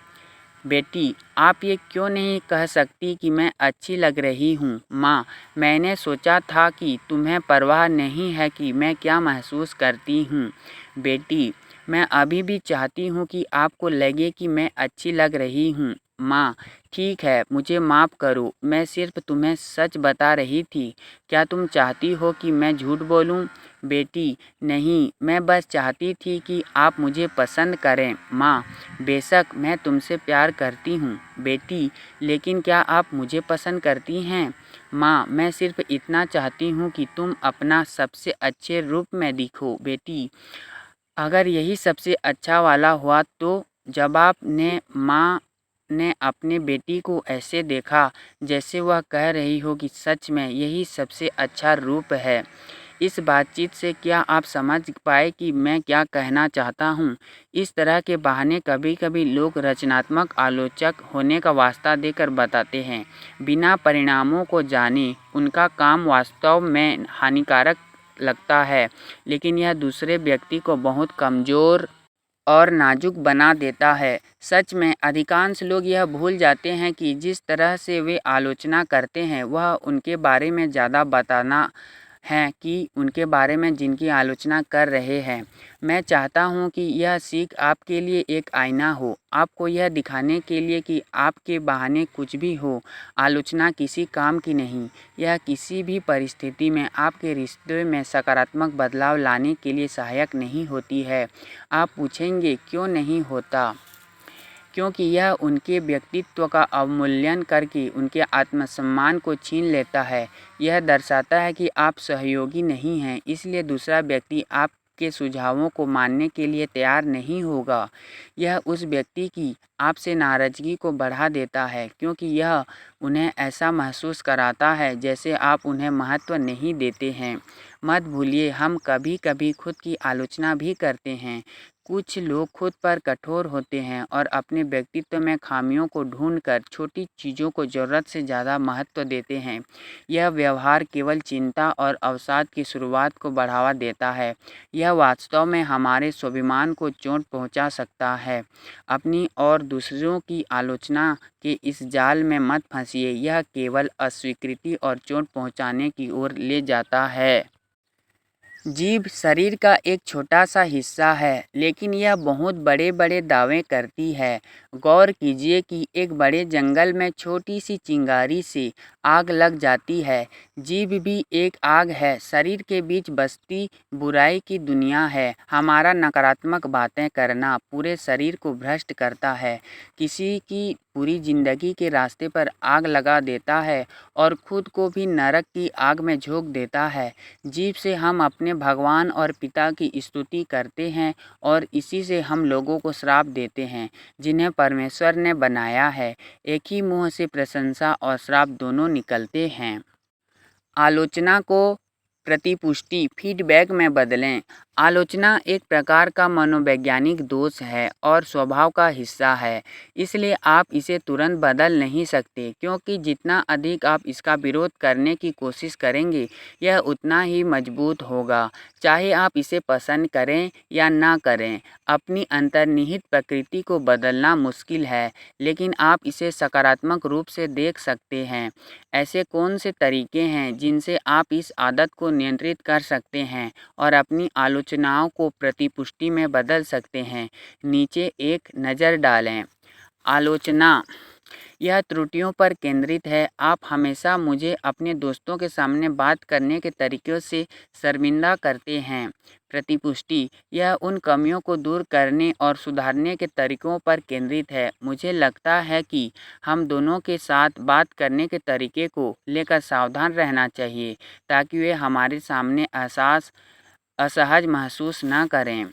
S1: बेटी, आप ये क्यों नहीं कह सकती कि मैं अच्छी लग रही हूँ? माँ, मैंने सोचा था कि तुम्हें परवाह नहीं है कि मैं क्या महसूस करती हूँ। बेटी, मैं अभी भी चाहती हूँ कि आपको लगे कि मैं अच्छी लग रही हूँ। माँ, ठीक है, मुझे माफ़ करो, मैं सिर्फ तुम्हें सच बता रही थी। क्या तुम चाहती हो कि मैं झूठ बोलूँ? बेटी, नहीं, मैं बस चाहती थी कि आप मुझे पसंद करें। माँ, बेशक मैं तुमसे प्यार करती हूँ। बेटी, लेकिन क्या आप मुझे पसंद करती हैं? माँ, मैं सिर्फ इतना चाहती हूँ कि तुम अपना सबसे अच्छे रूप में दिखो। बेटी, अगर यही सबसे अच्छा वाला हुआ तो जब आपने माँ ने अपनी बेटी को ऐसे देखा जैसे वह कह रही हो कि सच में यही सबसे अच्छा रूप है। इस बातचीत से क्या आप समझ पाए कि मैं क्या कहना चाहता हूँ? इस तरह के बहाने कभी-कभी लोग रचनात्मक आलोचक होने का वास्ता देकर बताते हैं। बिना परिणामों को जाने उनका काम वास्तव में हानिकारक लगता है, लेकिन यह दूसरे व्यक्ति को बहुत कमज़ोर और नाजुक बना देता है। सच में अधिकांश लोग यह भूल जाते हैं कि जिस तरह से वे आलोचना करते हैं वह उनके बारे में ज़्यादा बताना है कि उनके बारे में जिनकी आलोचना कर रहे हैं। मैं चाहता हूँ कि यह सीख आपके लिए एक आईना हो, आपको यह दिखाने के लिए कि आपके बहाने कुछ भी हो, आलोचना किसी काम की नहीं। यह किसी भी परिस्थिति में आपके रिश्ते में सकारात्मक बदलाव लाने के लिए सहायक नहीं होती है। आप पूछेंगे क्यों नहीं होता? क्योंकि यह उनके व्यक्तित्व का अवमूल्यन करके उनके आत्मसम्मान को छीन लेता है। यह दर्शाता है कि आप सहयोगी नहीं हैं, इसलिए दूसरा व्यक्ति आपके सुझावों को मानने के लिए तैयार नहीं होगा। यह उस व्यक्ति की आपसे नाराज़गी को बढ़ा देता है, क्योंकि यह उन्हें ऐसा महसूस कराता है जैसे आप उन्हें महत्व नहीं देते हैं। मत भूलिए, हम कभी-कभी खुद की आलोचना भी करते हैं। कुछ लोग खुद पर कठोर होते हैं और अपने व्यक्तित्व में खामियों को ढूंढकर छोटी चीज़ों को ज़रूरत से ज़्यादा महत्व देते हैं। यह व्यवहार केवल चिंता और अवसाद की शुरुआत को बढ़ावा देता है। यह वास्तव में हमारे स्वाभिमान को चोट पहुंचा सकता है। अपनी और दूसरों की आलोचना के इस जाल में मत फंसिए, यह केवल अस्वीकृति और चोट पहुंचाने की ओर ले जाता है। जीभ शरीर का एक छोटा सा हिस्सा है, लेकिन यह बहुत बड़े-बड़े दावे करती है। गौर कीजिए कि एक बड़े जंगल में छोटी सी चिंगारी से आग लग जाती है। जीभ भी एक आग है। शरीर के बीच बसती बुराई की दुनिया है। हमारा नकारात्मक बातें करना पूरे शरीर को भ्रष्ट करता है, किसी की पूरी जिंदगी के रास्ते पर आग लगा देता है और खुद को भी नरक की आग में झोंक देता है। जीभ से हम अपने भगवान और पिता की स्तुति करते हैं और इसी से हम लोगों को श्राप देते हैं जिन्हें परमेश्वर ने बनाया है। एक ही मुंह से प्रशंसा और श्राप दोनों निकलते हैं। आलोचना को प्रतिपुष्टि फीडबैक में बदलें। आलोचना एक प्रकार का मनोवैज्ञानिक दोष है और स्वभाव का हिस्सा है, इसलिए आप इसे तुरंत बदल नहीं सकते, क्योंकि जितना अधिक आप इसका विरोध करने की कोशिश करेंगे यह उतना ही मजबूत होगा, चाहे आप इसे पसंद करें या ना करें। अपनी अंतर्निहित प्रकृति को बदलना मुश्किल है, लेकिन आप इसे सकारात्मक रूप से देख सकते हैं। ऐसे कौन से तरीके हैं जिनसे आप इस आदत को नियंत्रित कर सकते हैं और अपनी आलोचनाओं को प्रतिपुष्टि में बदल सकते हैं? नीचे एक नज़र डालें। आलोचना यह त्रुटियों पर केंद्रित है। आप हमेशा मुझे अपने दोस्तों के सामने बात करने के तरीक़ों से शर्मिंदा करते हैं। प्रतिपुष्टि यह उन कमियों को दूर करने और सुधारने के तरीक़ों पर केंद्रित है। मुझे लगता है कि हम दोनों के साथ बात करने के तरीक़े को लेकर सावधान रहना चाहिए, ताकि वे हमारे सामने असहज महसूस न करें।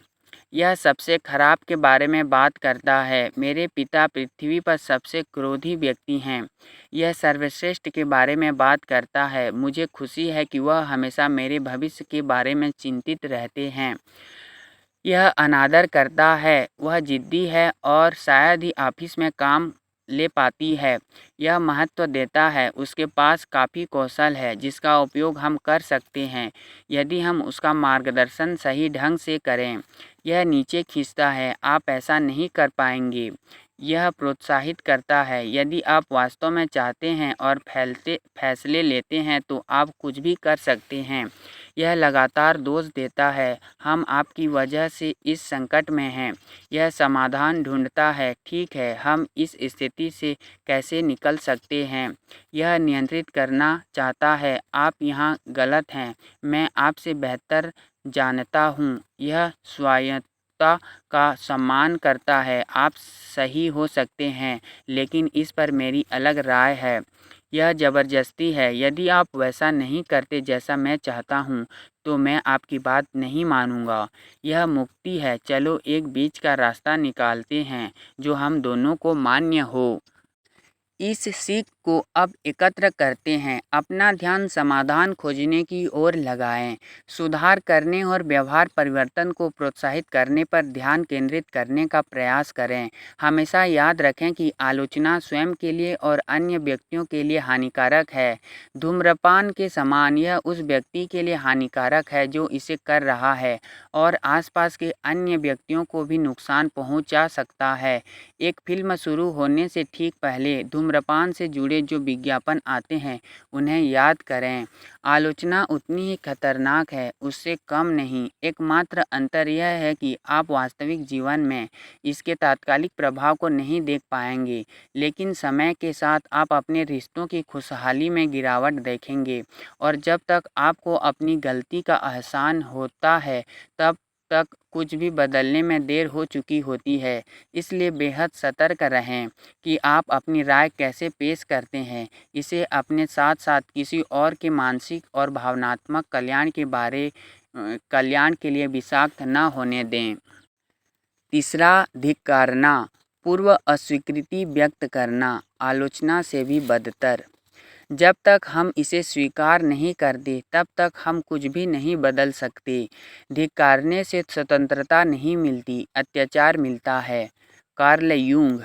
S1: यह सबसे खराब के बारे में बात करता है। मेरे पिता पृथ्वी पर सबसे क्रोधी व्यक्ति हैं। यह सर्वश्रेष्ठ के बारे में बात करता है। मुझे खुशी है कि वह हमेशा मेरे भविष्य के बारे में चिंतित रहते हैं। यह अनादर करता है। वह जिद्दी है और शायद ही ऑफिस में काम ले पाती है। यह महत्व देता है। उसके पास काफ़ी कौशल है जिसका उपयोग हम कर सकते हैं यदि हम उसका मार्गदर्शन सही ढंग से करें। यह नीचे खींचता है, आप ऐसा नहीं कर पाएंगे। यह प्रोत्साहित करता है, यदि आप वास्तव में चाहते हैं और फैसले लेते हैं तो आप कुछ भी कर सकते हैं। यह लगातार दोष देता है, हम आपकी वजह से इस संकट में हैं। यह समाधान ढूंढता है, ठीक है, हम इस स्थिति से कैसे निकल सकते हैं। यह नियंत्रित करना चाहता है, आप यहाँ गलत हैं, मैं आपसे बेहतर जानता हूँ। यह स्वायत्तता का सम्मान करता है, आप सही हो सकते हैं, लेकिन इस पर मेरी अलग राय है। यह ज़बरदस्ती है, यदि आप वैसा नहीं करते जैसा मैं चाहता हूँ, तो मैं आपकी बात नहीं मानूंगा। यह मुक्ति है। चलो एक बीच का रास्ता निकालते हैं जो हम दोनों को मान्य हो। इस सीख को अब एकत्र करते हैं। अपना ध्यान समाधान खोजने की ओर लगाएं। सुधार करने और व्यवहार परिवर्तन को प्रोत्साहित करने पर ध्यान केंद्रित करने का प्रयास करें। हमेशा याद रखें कि आलोचना स्वयं के लिए और अन्य व्यक्तियों के लिए हानिकारक है। धूम्रपान के समान यह उस व्यक्ति के लिए हानिकारक है जो इसे कर रहा है और आसपास के अन्य व्यक्तियों को भी नुकसान पहुंचा सकता है। एक फिल्म शुरू होने से ठीक पहले धूम्रपान से जुड़े जो विज्ञापन आते हैं उन्हें याद करें। आलोचना उतनी ही खतरनाक है, उससे कम नहीं। एकमात्र अंतर यह है कि आप वास्तविक जीवन में इसके तात्कालिक प्रभाव को नहीं देख पाएंगे, लेकिन समय के साथ आप अपने रिश्तों की खुशहाली में गिरावट देखेंगे। और जब तक आपको अपनी गलती का एहसास होता है तब तक कुछ भी बदलने में देर हो चुकी होती है। इसलिए बेहद सतर्क रहें कि आप अपनी राय कैसे पेश करते हैं। इसे अपने साथ साथ किसी और के मानसिक और भावनात्मक कल्याण के लिए विषाक्त न होने दें। तीसरा, धिक्कारना, पूर्व अस्वीकृति व्यक्त करना, आलोचना से भी बदतर। जब तक हम इसे स्वीकार नहीं करते तब तक हम कुछ भी नहीं बदल सकते। धिक्कारने से स्वतंत्रता नहीं मिलती, अत्याचार मिलता है। Carl Jung.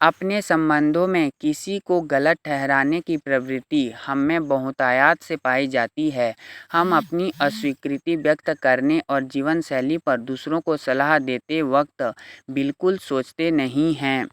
S1: अपने संबंधों में किसी को गलत ठहराने की प्रवृत्ति हम में बहुतायत से पाई जाती है। हम अपनी अस्वीकृति व्यक्त करने और जीवन शैली पर दूसरों को सलाह देते वक्त बिल्कुल सोचते नहीं हैं।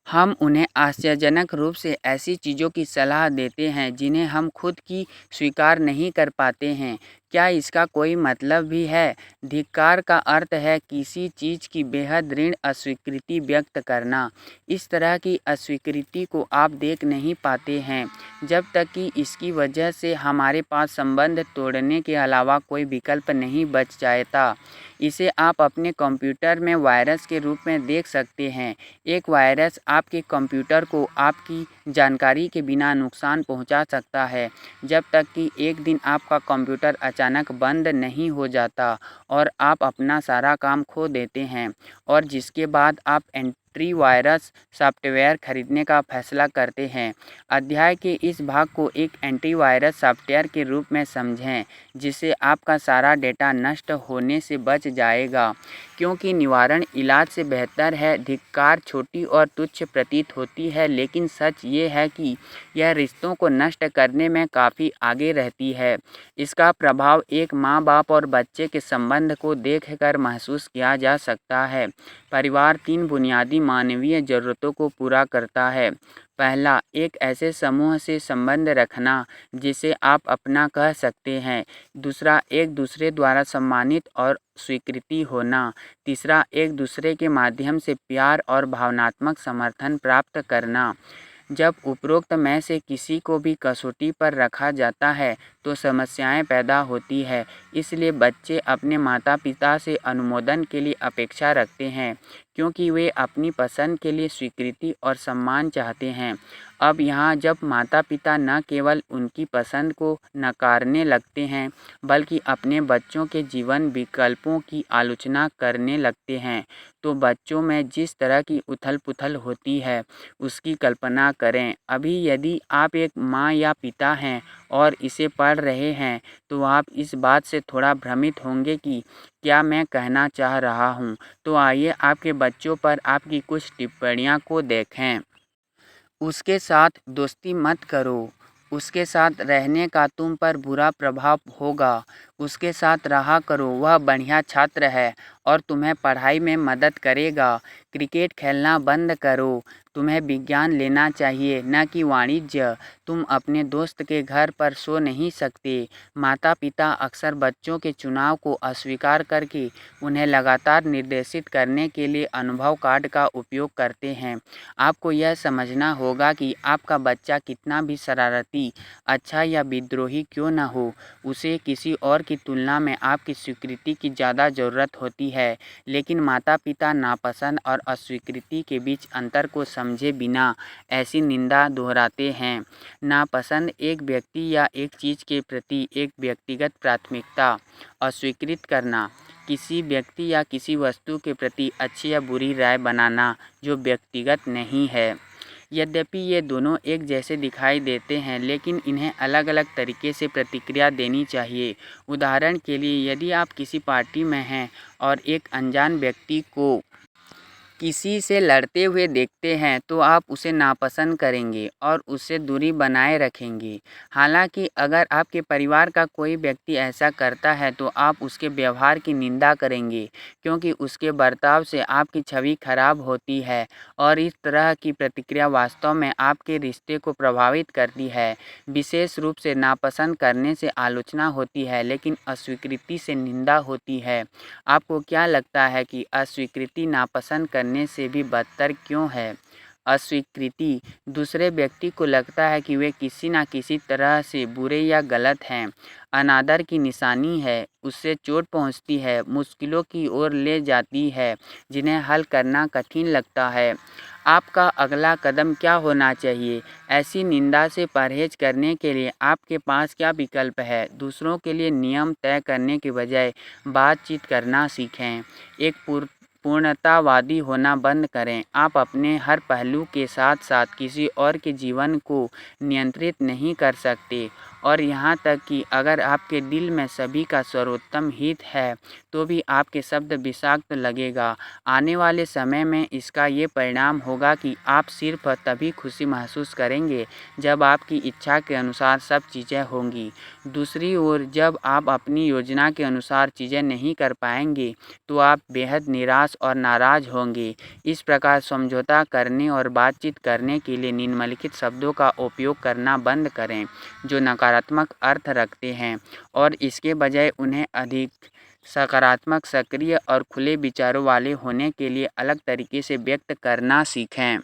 S1: हम उन्हें आश्चर्यजनक रूप से ऐसी चीज़ों की सलाह देते हैं जिन्हें हम खुद की स्वीकार नहीं कर पाते हैं। क्या इसका कोई मतलब भी है? धिक्कार का अर्थ है किसी चीज़ की बेहद ऋण अस्वीकृति व्यक्त करना। इस तरह की अस्वीकृति को आप देख नहीं पाते हैं जब तक कि इसकी वजह से हमारे पास संबंध तोड़ने के अलावा कोई विकल्प नहीं बच जाता। इसे आप अपने कंप्यूटर में वायरस के रूप में देख सकते हैं। एक वायरस आपके कंप्यूटर को आपकी जानकारी के बिना नुकसान पहुंचा सकता है, जब तक कि एक दिन आपका कंप्यूटर अचानक बंद नहीं हो जाता और आप अपना सारा काम खो देते हैं, और जिसके बाद आप एंटीवायरस सॉफ्टवेयर खरीदने का फैसला करते हैं। अध्याय के इस भाग को एक एंटीवायरस सॉफ्टवेयर के रूप में समझें जिससे आपका सारा डेटा नष्ट होने से बच जाएगा, क्योंकि निवारण इलाज से बेहतर है। धिक्कार छोटी और तुच्छ प्रतीत होती है, लेकिन सच ये है कि यह रिश्तों को नष्ट करने में काफ़ी आगे रहती है। इसका प्रभाव एक माँ बाप और बच्चे के संबंध को देखकर महसूस किया जा सकता है। परिवार 3 बुनियादी मानवीय ज़रूरतों को पूरा करता है। पहला, एक ऐसे समूह से संबंध रखना जिसे आप अपना कह सकते हैं। दूसरा, एक दूसरे द्वारा सम्मानित और स्वीकृति होना। तीसरा, एक दूसरे के माध्यम से प्यार और भावनात्मक समर्थन प्राप्त करना। जब उपरोक्त में से किसी को भी कसौटी पर रखा जाता है तो समस्याएं पैदा होती है। इसलिए बच्चे अपने माता पिता से अनुमोदन के लिए अपेक्षा रखते हैं, क्योंकि वे अपनी पसंद के लिए स्वीकृति और सम्मान चाहते हैं। अब यहाँ जब माता पिता न केवल उनकी पसंद को नकारने लगते हैं, बल्कि अपने बच्चों के जीवन विकल्पों की आलोचना करने लगते हैं, तो बच्चों में जिस तरह की उथल पुथल होती है उसकी कल्पना करें। अभी यदि आप एक माँ या पिता हैं और इसे पढ़ रहे हैं तो आप इस बात से थोड़ा भ्रमित होंगे कि क्या मैं कहना चाह रहा हूँ। तो आइए आपके बच्चों पर आपकी कुछ टिप्पणियाँ को देखें। उसके साथ दोस्ती मत करो। उसके साथ रहने का तुम पर बुरा प्रभाव होगा। उसके साथ रहा करो, वह बढ़िया छात्र है और तुम्हें पढ़ाई में मदद करेगा। क्रिकेट खेलना बंद करो। तुम्हें विज्ञान लेना चाहिए, न कि वाणिज्य। तुम अपने दोस्त के घर पर सो नहीं सकते। माता पिता अक्सर बच्चों के चुनाव को अस्वीकार करके उन्हें लगातार निर्देशित करने के लिए अनुभव कार्ड का उपयोग करते हैं। आपको यह समझना होगा कि आपका बच्चा कितना भी शरारती, अच्छा या विद्रोही क्यों न हो, उसे किसी और की की तुलना में आपकी स्वीकृति की ज़्यादा ज़रूरत होती है, लेकिन माता-पिता नापसंद और अस्वीकृति के बीच अंतर को समझे बिना ऐसी निंदा दोहराते हैं। नापसंद एक व्यक्ति या एक चीज़ के प्रति एक व्यक्तिगत प्राथमिकता, अस्वीकृत करना किसी व्यक्ति या किसी वस्तु के प्रति अच्छी या बुरी राय बनाना जो व्यक्तिगत नहीं है। यद्यपि ये दोनों एक जैसे दिखाई देते हैं, लेकिन इन्हें अलग-अलग तरीके से प्रतिक्रिया देनी चाहिए। उदाहरण के लिए, यदि आप किसी पार्टी में हैं और एक अनजान व्यक्ति को किसी से लड़ते हुए देखते हैं तो आप उसे नापसंद करेंगे और उससे दूरी बनाए रखेंगे। हालांकि अगर आपके परिवार का कोई व्यक्ति ऐसा करता है तो आप उसके व्यवहार की निंदा करेंगे, क्योंकि उसके बर्ताव से आपकी छवि खराब होती है और इस तरह की प्रतिक्रिया वास्तव में आपके रिश्ते को प्रभावित करती है। विशेष रूप से नापसंद करने से आलोचना होती है, लेकिन अस्वीकृति से निंदा होती है। आपको क्या लगता है कि अस्वीकृति नापसंद करने से भी बदतर क्यों है? अस्वीकृति दूसरे व्यक्ति को लगता है कि वे किसी न किसी तरह से बुरे या गलत हैं, अनादर की निशानी है, उससे चोट पहुंचती है, मुश्किलों की ओर ले जाती है जिन्हें हल करना कठिन लगता है। आपका अगला कदम क्या होना चाहिए? ऐसी निंदा से परहेज करने के लिए आपके पास क्या विकल्प है? दूसरों के लिए नियम तय करने के बजाय बातचीत करना सीखें। एक पूर्णतावादी होना बंद करें। आप अपने हर पहलू के साथ-साथ किसी और के जीवन को नियंत्रित नहीं कर सकते, और यहाँ तक कि अगर आपके दिल में सभी का सर्वोत्तम हित है, तो भी आपके शब्द विषाक्त लगेगा। आने वाले समय में इसका ये परिणाम होगा कि आप सिर्फ तभी खुशी महसूस करेंगे जब आपकी इच्छा के अनुसार सब चीज़ें होंगी। दूसरी ओर, जब आप अपनी योजना के अनुसार चीज़ें नहीं कर पाएंगे, तो आप बेहद निराश और नाराज़ होंगे। इस प्रकार समझौता करने और बातचीत करने के लिए निम्नलिखित शब्दों का उपयोग करना बंद करें, जो नकारात्मक अर्थ रखते हैं, और इसके बजाय उन्हें अधिक सकारात्मक, सक्रिय और खुले विचारों वाले होने के लिए अलग तरीके से व्यक्त करना सीखें।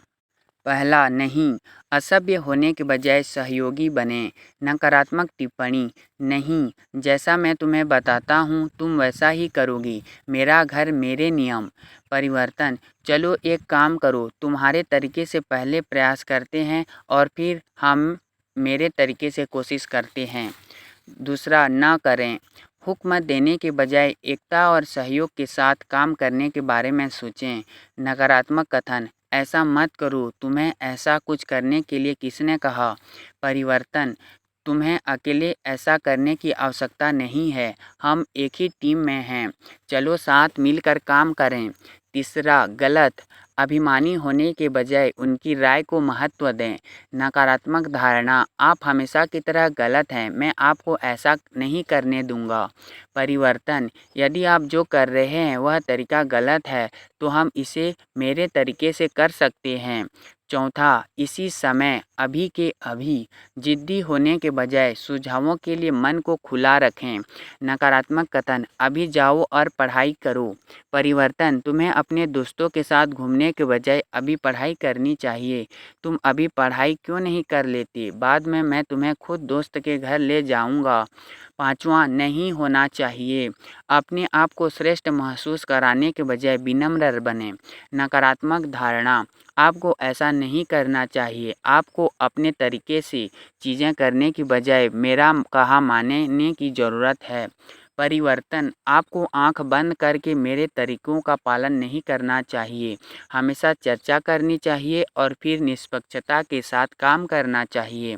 S1: पहला, नहीं। असभ्य होने के बजाय सहयोगी बनें। नकारात्मक टिप्पणी, नहीं, जैसा मैं तुम्हें बताता हूँ तुम वैसा ही करोगी। मेरा घर मेरे नियम। परिवर्तन, चलो एक काम करो, तुम्हारे तरीके से पहले प्रयास करते हैं और फिर हम मेरे तरीके से कोशिश करते हैं। दूसरा, ना करें। हुक्म देने के बजाय एकता और सहयोग के साथ काम करने के बारे में सोचें। नकारात्मक कथन, ऐसा मत करो, तुम्हें ऐसा कुछ करने के लिए किसने कहा? परिवर्तन, तुम्हें अकेले ऐसा करने की आवश्यकता नहीं है, हम एक ही टीम में हैं, चलो साथ मिलकर काम करें। तीसरा, गलत। अभिमानी होने के बजाय उनकी राय को महत्व दें। नकारात्मक धारणा, आप हमेशा की तरह गलत हैं, मैं आपको ऐसा नहीं करने दूंगा। परिवर्तन, यदि आप जो कर रहे हैं वह तरीका गलत है, तो हम इसे मेरे तरीके से कर सकते हैं। चौथा, इसी समय, अभी के अभी। जिद्दी होने के बजाय सुझावों के लिए मन को खुला रखें। नकारात्मक कथन, अभी जाओ और पढ़ाई करो। परिवर्तन, तुम्हें अपने दोस्तों के साथ घूमने के बजाय अभी पढ़ाई करनी चाहिए। तुम अभी पढ़ाई क्यों नहीं कर लेते? बाद में मैं तुम्हें खुद दोस्त के घर ले जाऊंगा। पाँचवां, नहीं होना चाहिए। अपने आप को श्रेष्ठ महसूस कराने के बजाय विनम्र बनें। नकारात्मक धारणा, आपको ऐसा नहीं करना चाहिए, आपको अपने तरीके से चीज़ें करने की बजाय मेरा कहा मानने की ज़रूरत है। परिवर्तन, आपको आंख बंद करके मेरे तरीकों का पालन नहीं करना चाहिए, हमेशा चर्चा करनी चाहिए और फिर निष्पक्षता के साथ काम करना चाहिए।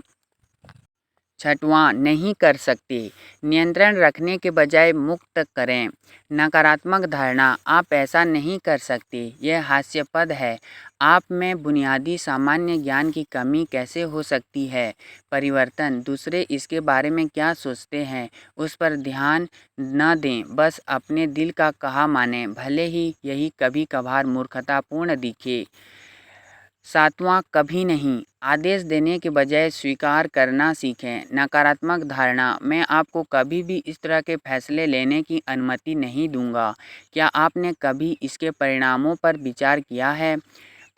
S1: छठवां, नहीं कर सकते। नियंत्रण रखने के बजाय मुक्त करें। नकारात्मक धारणा, आप ऐसा नहीं कर सकते, यह हास्यास्पद है, आप में बुनियादी सामान्य ज्ञान की कमी कैसे हो सकती है? परिवर्तन, दूसरे इसके बारे में क्या सोचते हैं उस पर ध्यान न दें, बस अपने दिल का कहा मानें, भले ही यही कभी कभार मूर्खतापूर्ण दिखे। सातवां, कभी नहीं। आदेश देने के बजाय स्वीकार करना सीखें। नकारात्मक धारणा, मैं आपको कभी भी इस तरह के फैसले लेने की अनुमति नहीं दूंगा। क्या आपने कभी इसके परिणामों पर विचार किया है?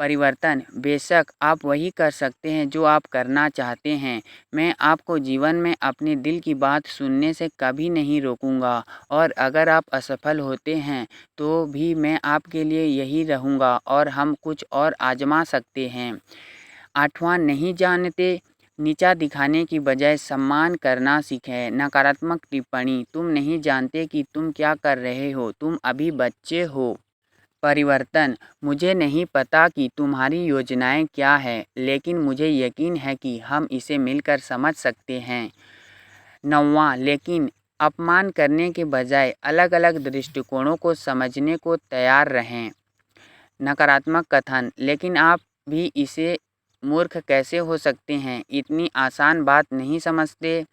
S1: परिवर्तन, बेशक आप वही कर सकते हैं जो आप करना चाहते हैं। मैं आपको जीवन में अपने दिल की बात सुनने से कभी नहीं रोकूंगा और अगर आप असफल होते हैं तो भी मैं आपके लिए यही रहूंगा और हम कुछ और आजमा सकते हैं। 8वां, नहीं जानते, नीचा दिखाने की बजाय सम्मान करना सीखें। नकारात्मक टिप्पणी, तुम नहीं जानते कि तुम क्या कर रहे हो, तुम अभी बच्चे हो। परिवर्तन, मुझे नहीं पता कि तुम्हारी योजनाएं क्या हैं, लेकिन मुझे यकीन है कि हम इसे मिलकर समझ सकते हैं। 9वां, लेकिन अपमान करने के बजाय अलग-अलग दृष्टिकोणों को समझने को तैयार रहें। नकारात्मक कथन, लेकिन आप भी इसे मूर्ख कैसे हो सकते हैं, इतनी आसान बात नहीं समझते।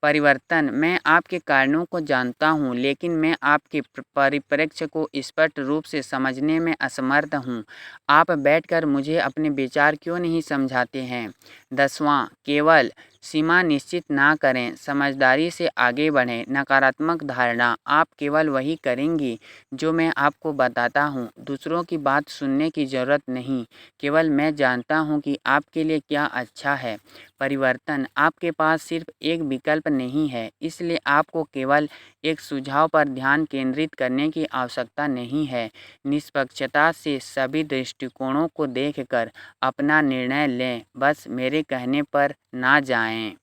S1: परिवर्तन, मैं आपके कारणों को जानता हूँ लेकिन मैं आपके परिप्रेक्ष्य को स्पष्ट रूप से समझने में असमर्थ हूँ। आप बैठकर मुझे अपने विचार क्यों नहीं समझाते हैं। 10वां, केवल सीमा निश्चित ना करें, समझदारी से आगे बढ़ें। नकारात्मक धारणा, आप केवल वही करेंगी जो मैं आपको बताता हूँ, दूसरों की बात सुनने की ज़रूरत नहीं, केवल मैं जानता हूँ कि आपके लिए क्या अच्छा है। परिवर्तन, आपके पास सिर्फ एक विकल्प नहीं है, इसलिए आपको केवल एक सुझाव पर ध्यान केंद्रित करने की आवश्यकता नहीं है। निष्पक्षता से सभी दृष्टिकोणों को देखकर अपना निर्णय लें, बस मेरे कहने पर ना जाएं।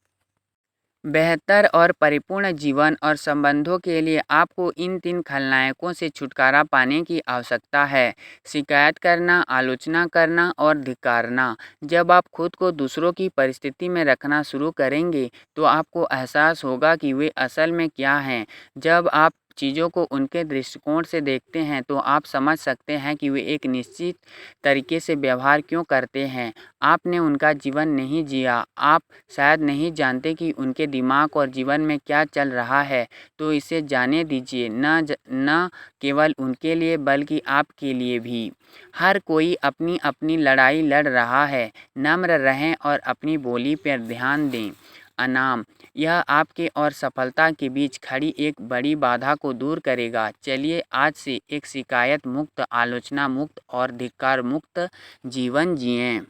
S1: बेहतर और परिपूर्ण जीवन और संबंधों के लिए आपको इन 3 खलनायकों से छुटकारा पाने की आवश्यकता है। शिकायत करना, आलोचना करना और धिक्कारना। जब आप खुद को दूसरों की परिस्थिति में रखना शुरू करेंगे, तो आपको एहसास होगा कि वे असल में क्या हैं। जब आप चीज़ों को उनके दृष्टिकोण से देखते हैं, तो आप समझ सकते हैं कि वे एक निश्चित तरीके से व्यवहार क्यों करते हैं। आपने उनका जीवन नहीं जिया, आप शायद नहीं जानते कि उनके दिमाग और जीवन में क्या चल रहा है, तो इसे जाने दीजिए, न केवल उनके लिए बल्कि आपके लिए भी। हर कोई अपनी अपनी लड़ाई लड़ रहा है। नम्र रहें और अपनी बोली पर ध्यान दें। अनाम, यह आपके और सफलता के बीच खड़ी एक बड़ी बाधा को दूर करेगा। चलिए आज से एक शिकायत मुक्त, आलोचना मुक्त और धिक्कार मुक्त जीवन जिएं।